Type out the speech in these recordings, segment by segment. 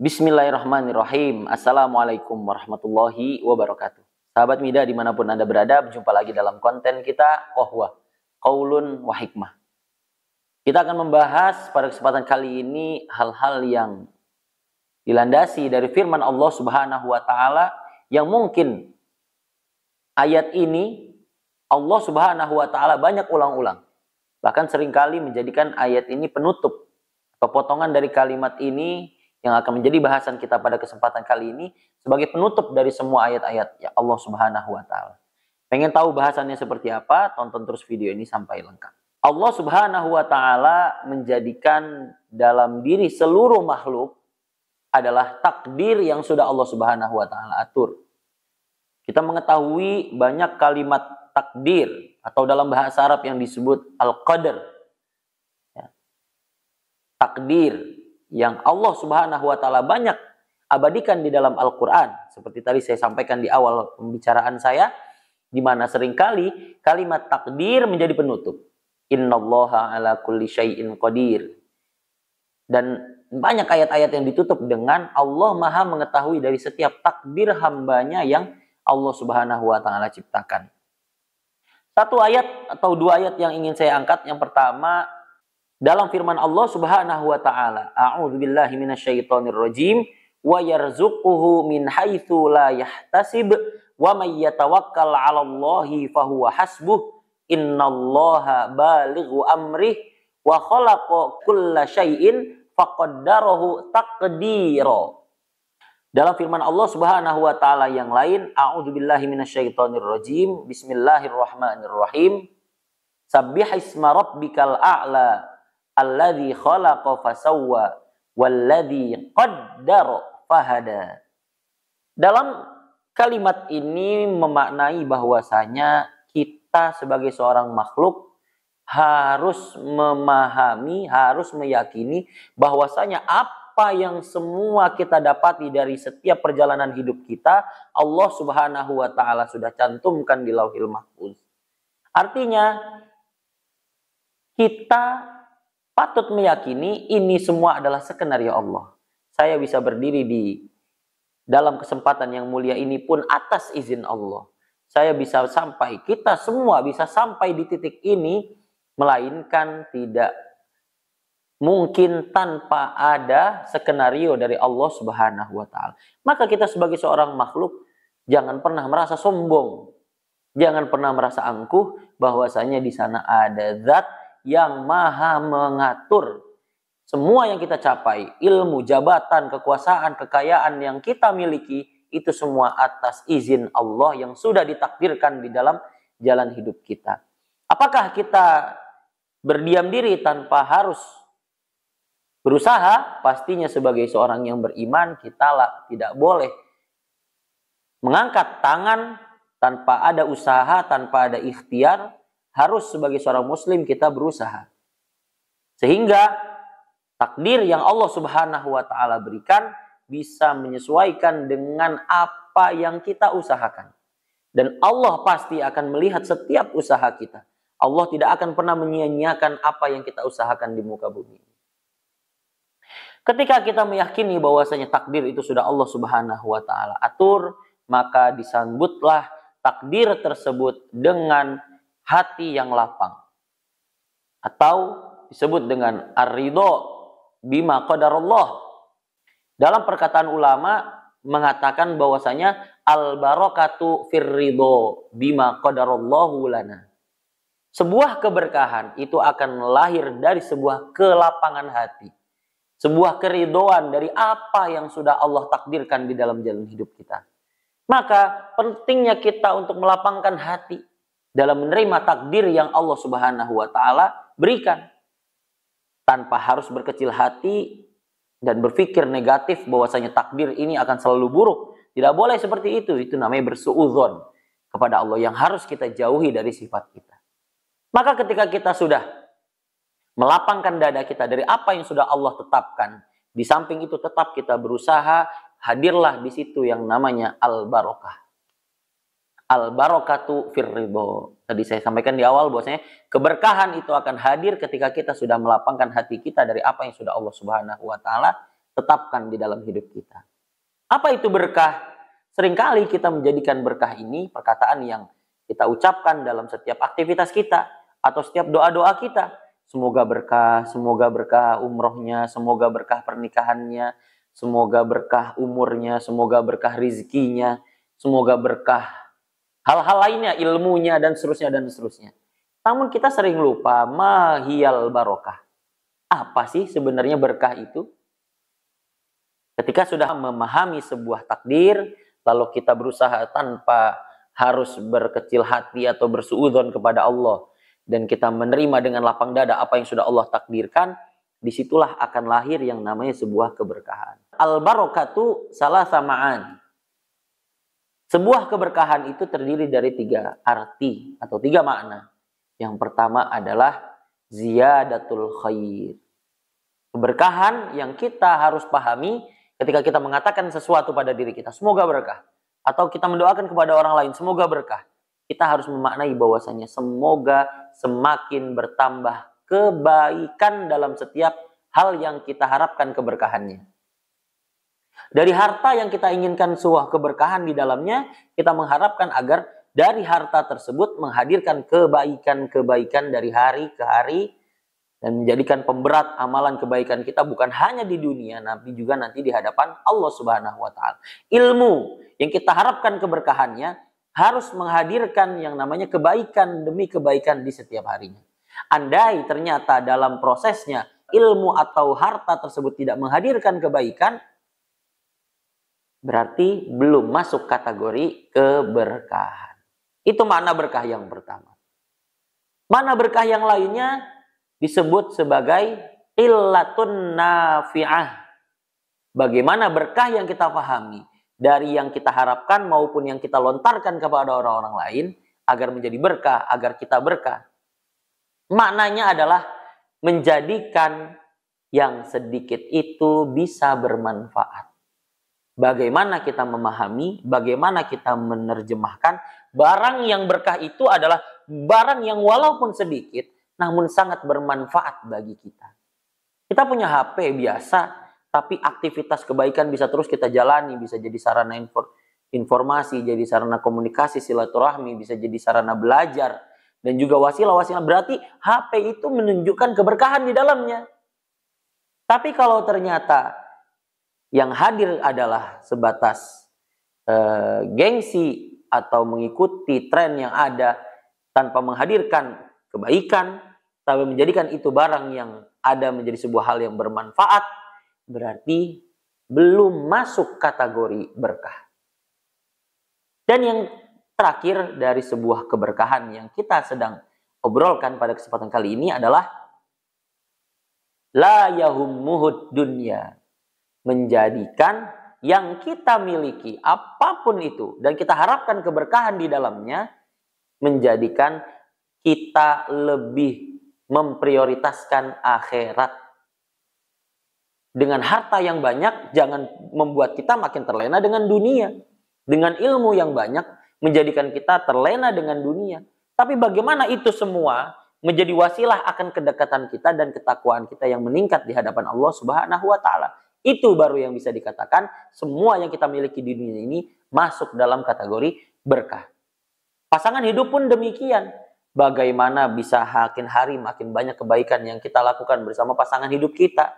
Bismillahirrahmanirrahim. Assalamualaikum warahmatullahi wabarakatuh. Sahabat Mida dimanapun Anda berada, berjumpa lagi dalam konten kita Qohwah, Qaulun wa Hikmah. Kita akan membahas pada kesempatan kali ini hal-hal yang dilandasi dari firman Allah Subhanahu wa Ta'ala, yang mungkin ayat ini Allah Subhanahu wa Ta'ala banyak ulang-ulang, bahkan seringkali menjadikan ayat ini penutup atau potongan dari kalimat ini yang akan menjadi bahasan kita pada kesempatan kali ini sebagai penutup dari semua ayat-ayat ya Allah Subhanahu wa Ta'ala. Pengen tahu bahasannya seperti apa? Tonton terus video ini sampai lengkap. Allah Subhanahu wa Ta'ala menjadikan dalam diri seluruh makhluk adalah takdir yang sudah Allah Subhanahu wa Ta'ala atur. Kita mengetahui banyak kalimat takdir atau dalam bahasa Arab yang disebut al-qadar. Ya. Takdir yang Allah Subhanahu wa Ta'ala banyak abadikan di dalam Al-Quran. Seperti tadi saya sampaikan di awal pembicaraan saya, di mana seringkali kalimat takdir menjadi penutup. Innallaha ala kulli syai'in qadir. Dan banyak ayat-ayat yang ditutup dengan Allah Maha mengetahui dari setiap takdir hambanya yang Allah Subhanahu wa Ta'ala ciptakan. Satu ayat atau dua ayat yang ingin saya angkat. Yang pertama, dalam firman Allah Subhanahu wa Ta'ala, a'udzubillahi minasyaitonirrajim, wa yarzuquhu min haitsu la yahtasib, wa may yatawakkal 'alallahi fahuwa hasbuh, innallaha balighu amrih, wa khalaqa kulla syai'in faqaddarahu taqdira. Dalam firman Allah Subhanahu wa Ta'ala yang lain, a'udzubillahi minasyaitonirrajim, bismillahirrahmanirrahim, sabbihisma rabbikal a'la alladzi khalaqa fasawwa walladzi qaddara fahada. Dalam kalimat ini memaknai bahwasanya kita sebagai seorang makhluk harus memahami, harus meyakini bahwasanya apa yang semua kita dapati dari setiap perjalanan hidup kita, Allah Subhanahu wa Ta'ala sudah cantumkan di Lauhil Mahfuz. Artinya kita patut meyakini ini semua adalah skenario Allah. Saya bisa berdiri di dalam kesempatan yang mulia ini pun atas izin Allah. Saya bisa sampai, kita semua bisa sampai di titik ini, melainkan tidak mungkin tanpa ada skenario dari Allah Subhanahu wa Ta'ala. Maka kita sebagai seorang makhluk jangan pernah merasa sombong. Jangan pernah merasa angkuh bahwasanya di sana ada zat yang maha mengatur semua yang kita capai, ilmu, jabatan, kekuasaan, kekayaan yang kita miliki, itu semua atas izin Allah yang sudah ditakdirkan di dalam jalan hidup kita. Apakah kita berdiam diri tanpa harus berusaha? Pastinya sebagai seorang yang beriman, kita tidak boleh mengangkat tangan tanpa ada usaha, tanpa ada ikhtiar. Harus sebagai seorang muslim kita berusaha. Sehingga takdir yang Allah Subhanahu wa Ta'ala berikan bisa menyesuaikan dengan apa yang kita usahakan. Dan Allah pasti akan melihat setiap usaha kita. Allah tidak akan pernah menyia-nyiakan apa yang kita usahakan di muka bumi. Ketika kita meyakini bahwasanya takdir itu sudah Allah Subhanahu wa Ta'ala atur, maka disambutlah takdir tersebut dengan hati yang lapang, atau disebut dengan ar-ridho bima qadarallah. Dalam perkataan ulama mengatakan bahwasanya al-barakatu firridho bima qadarallahu lana. Sebuah keberkahan itu akan lahir dari sebuah kelapangan hati, sebuah keridhoan dari apa yang sudah Allah takdirkan di dalam jalan hidup kita. Maka pentingnya kita untuk melapangkan hati dalam menerima takdir yang Allah Subhanahu wa Ta'ala berikan, tanpa harus berkecil hati dan berpikir negatif bahwasanya takdir ini akan selalu buruk. Tidak boleh seperti itu. Itu namanya bersuudzon kepada Allah, yang harus kita jauhi dari sifat kita. Maka ketika kita sudah melapangkan dada kita dari apa yang sudah Allah tetapkan, di samping itu tetap kita berusaha, hadirlah di situ yang namanya al-barakah. Al-barakatu firridho. Tadi saya sampaikan di awal bahwasanya keberkahan itu akan hadir ketika kita sudah melapangkan hati kita dari apa yang sudah Allah Subhanahu wa Ta'ala tetapkan di dalam hidup kita. Apa itu berkah? Seringkali kita menjadikan berkah ini perkataan yang kita ucapkan dalam setiap aktivitas kita atau setiap doa-doa kita. Semoga berkah umrohnya, semoga berkah pernikahannya, semoga berkah umurnya, semoga berkah rizkinya, semoga berkah hal-hal lainnya, ilmunya, dan seterusnya, dan seterusnya. Namun kita sering lupa, mahiyal barokah. Apa sih sebenarnya berkah itu? Ketika sudah memahami sebuah takdir, lalu kita berusaha tanpa harus berkecil hati atau bersuudzon kepada Allah, dan kita menerima dengan lapang dada apa yang sudah Allah takdirkan, disitulah akan lahir yang namanya sebuah keberkahan. Al-barakatu salah samaan. Sebuah keberkahan itu terdiri dari 3 arti atau 3 makna. Yang pertama adalah ziyadatul khair. Keberkahan yang kita harus pahami ketika kita mengatakan sesuatu pada diri kita, semoga berkah. Atau kita mendoakan kepada orang lain, semoga berkah. Kita harus memaknai bahwasanya semoga semakin bertambah kebaikan dalam setiap hal yang kita harapkan keberkahannya. Dari harta yang kita inginkan sebuah keberkahan di dalamnya, kita mengharapkan agar dari harta tersebut menghadirkan kebaikan-kebaikan dari hari ke hari dan menjadikan pemberat amalan kebaikan kita bukan hanya di dunia, tapi juga nanti di hadapan Allah Subhanahu wa taala. Ilmu yang kita harapkan keberkahannya harus menghadirkan yang namanya kebaikan demi kebaikan di setiap harinya. Andai ternyata dalam prosesnya ilmu atau harta tersebut tidak menghadirkan kebaikan, berarti belum masuk kategori keberkahan. Itu makna berkah yang pertama. Makna berkah yang lainnya disebut sebagai illatun nafi'ah. Bagaimana berkah yang kita pahami dari yang kita harapkan maupun yang kita lontarkan kepada orang-orang lain agar menjadi berkah, agar kita berkah. Maknanya adalah menjadikan yang sedikit itu bisa bermanfaat. Bagaimana kita memahami, bagaimana kita menerjemahkan barang yang berkah itu adalah barang yang walaupun sedikit namun sangat bermanfaat bagi kita. Kita punya HP biasa, tapi aktivitas kebaikan bisa terus kita jalani, bisa jadi sarana informasi, jadi sarana komunikasi, silaturahmi, bisa jadi sarana belajar, dan juga wasilah-wasilah. Berarti HP itu menunjukkan keberkahan di dalamnya. Tapi kalau ternyata yang hadir adalah sebatas gengsi atau mengikuti tren yang ada tanpa menghadirkan kebaikan, tapi menjadikan itu barang yang ada menjadi sebuah hal yang bermanfaat, berarti belum masuk kategori berkah. Dan yang terakhir dari sebuah keberkahan yang kita sedang obrolkan pada kesempatan kali ini adalah la yahummuhud dunya. Menjadikan yang kita miliki apapun itu dan kita harapkan keberkahan di dalamnya, menjadikan kita lebih memprioritaskan akhirat. Dengan harta yang banyak jangan membuat kita makin terlena dengan dunia. Dengan ilmu yang banyak menjadikan kita terlena dengan dunia. Tapi bagaimana itu semua menjadi wasilah akan kedekatan kita dan ketakwaan kita yang meningkat di hadapan Allah Subhanahu wa taala. Itu baru yang bisa dikatakan semua yang kita miliki di dunia ini masuk dalam kategori berkah. Pasangan hidup pun demikian. Bagaimana bisa makin hari makin banyak kebaikan yang kita lakukan bersama pasangan hidup kita.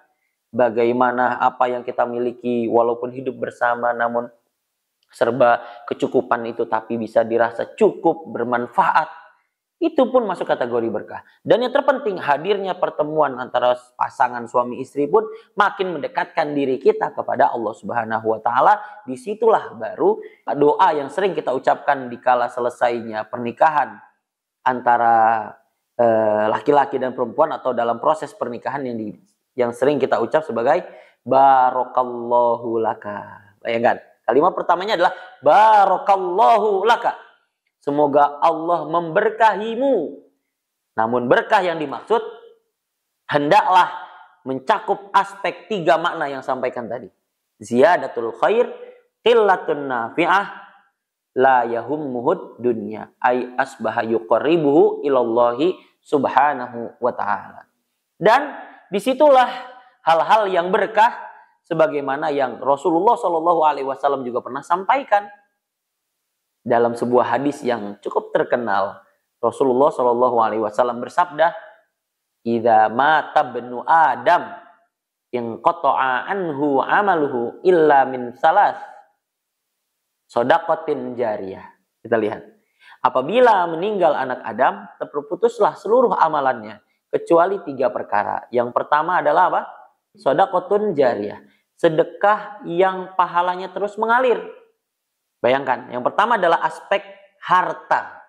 Bagaimana apa yang kita miliki walaupun hidup bersama namun serba kecukupan itu tapi bisa dirasa cukup, bermanfaat. Itu pun masuk kategori berkah. Dan yang terpenting hadirnya pertemuan antara pasangan suami istri pun makin mendekatkan diri kita kepada Allah Subhanahu wa taala. Disitulah baru doa yang sering kita ucapkan di kala selesainya pernikahan antara laki-laki dan perempuan atau dalam proses pernikahan yang sering kita ucap sebagai barakallahu laka. Bayangkan, kalimat pertamanya adalah barakallahu laka. Semoga Allah memberkahimu. Namun berkah yang dimaksud hendaklah mencakup aspek 3 makna yang sampaikan tadi. Ziyadatul khair, qillatun nafi'ah, la yahummuhud dunya. Ay asbaha yuqarribuhu ilallahi subhanahu wa ta'ala. Dan disitulah hal-hal yang berkah sebagaimana yang Rasulullah Shallallahu Alaihi Wasallam juga pernah sampaikan dalam sebuah hadis yang cukup terkenal. Rasulullah Shallallahu Alaihi Wasallam bersabda, "Idza mata ibnu Adam, inqata'a anhu amaluhu illa min salas, shadaqatin jariyah." Kita lihat, apabila meninggal anak Adam, terputuslah seluruh amalannya kecuali 3 perkara. Yang pertama adalah apa? Shadaqatun jariyah, sedekah yang pahalanya terus mengalir. Bayangkan, yang pertama adalah aspek harta.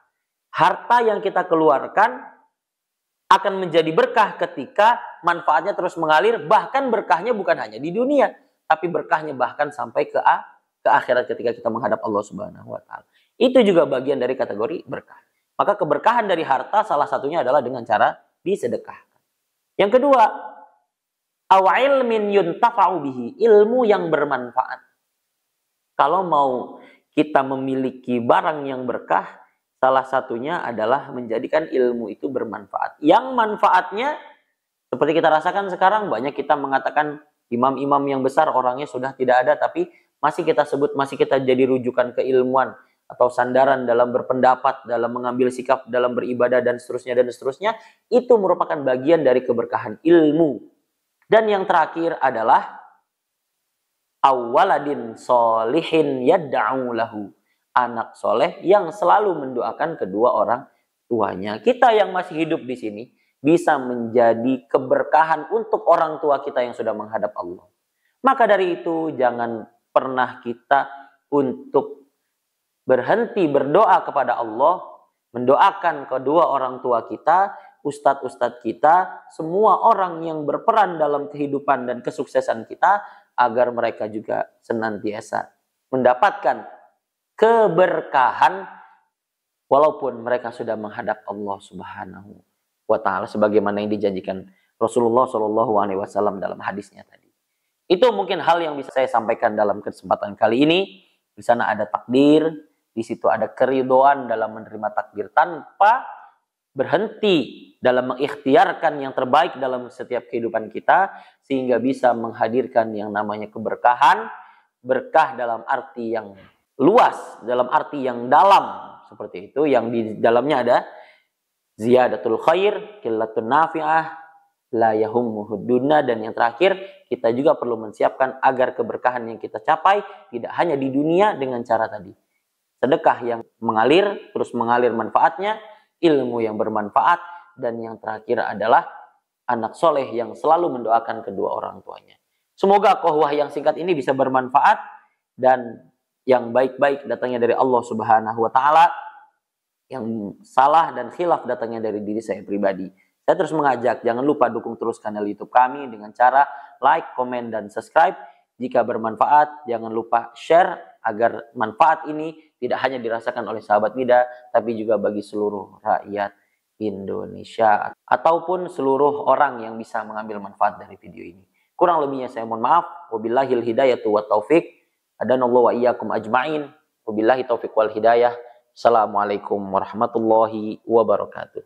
Harta yang kita keluarkan akan menjadi berkah ketika manfaatnya terus mengalir. Bahkan berkahnya bukan hanya di dunia, tapi berkahnya bahkan sampai ke akhirat ketika kita menghadap Allah Subhanahu wa taala. Itu juga bagian dari kategori berkah. Maka keberkahan dari harta salah satunya adalah dengan cara disedekahkan. Yang kedua, aw ilmin yuntafa'u bihi, ilmu yang bermanfaat. Kalau mau kita memiliki barang yang berkah, salah satunya adalah menjadikan ilmu itu bermanfaat. Yang manfaatnya seperti kita rasakan sekarang, banyak kita mengatakan imam-imam yang besar orangnya sudah tidak ada, tapi masih kita sebut, masih kita jadi rujukan keilmuan atau sandaran dalam berpendapat, dalam mengambil sikap, dalam beribadah dan seterusnya, itu merupakan bagian dari keberkahan ilmu. Dan yang terakhir adalah awaladin solihin yad'u lahu, anak soleh yang selalu mendoakan kedua orang tuanya. Kita yang masih hidup di sini bisa menjadi keberkahan untuk orang tua kita yang sudah menghadap Allah. Maka dari itu jangan pernah kita untuk berhenti berdoa kepada Allah, mendoakan kedua orang tua kita, ustadz-ustadz kita, semua orang yang berperan dalam kehidupan dan kesuksesan kita, agar mereka juga senantiasa mendapatkan keberkahan walaupun mereka sudah menghadap Allah Subhanahu wa taala sebagaimana yang dijanjikan Rasulullah Shallallahu Alaihi Wasallam dalam hadisnya tadi. Itu mungkin hal yang bisa saya sampaikan dalam kesempatan kali ini. Di sana ada takdir, di situ ada keridhaan dalam menerima takdir tanpa berhenti dalam mengikhtiarkan yang terbaik dalam setiap kehidupan kita, sehingga bisa menghadirkan yang namanya keberkahan, berkah dalam arti yang luas, dalam arti yang dalam, seperti itu, yang di dalamnya ada ziyadatul khair, qillatun nafi'ah, la yahummuhud dunya, dan yang terakhir, kita juga perlu menyiapkan agar keberkahan yang kita capai tidak hanya di dunia dengan cara tadi. Sedekah yang mengalir, terus mengalir manfaatnya, ilmu yang bermanfaat, dan yang terakhir adalah anak soleh yang selalu mendoakan kedua orang tuanya. Semoga qahwah yang singkat ini bisa bermanfaat dan yang baik-baik datangnya dari Allah Subhanahu wa taala, yang salah dan khilaf datangnya dari diri saya pribadi. Saya terus mengajak, jangan lupa dukung terus kanal YouTube kami dengan cara like, komen, dan subscribe. Jika bermanfaat, jangan lupa share agar manfaat ini tidak hanya dirasakan oleh sahabat Mida, tapi juga bagi seluruh rakyat Indonesia ataupun seluruh orang yang bisa mengambil manfaat dari video ini. Kurang lebihnya saya mohon maaf. Wabillahil hidayatu wat taufik. Adanallahu wa iyyakum ajmain. Wabillahi taufiq wal hidayah. Assalamualaikum warahmatullahi wabarakatuh.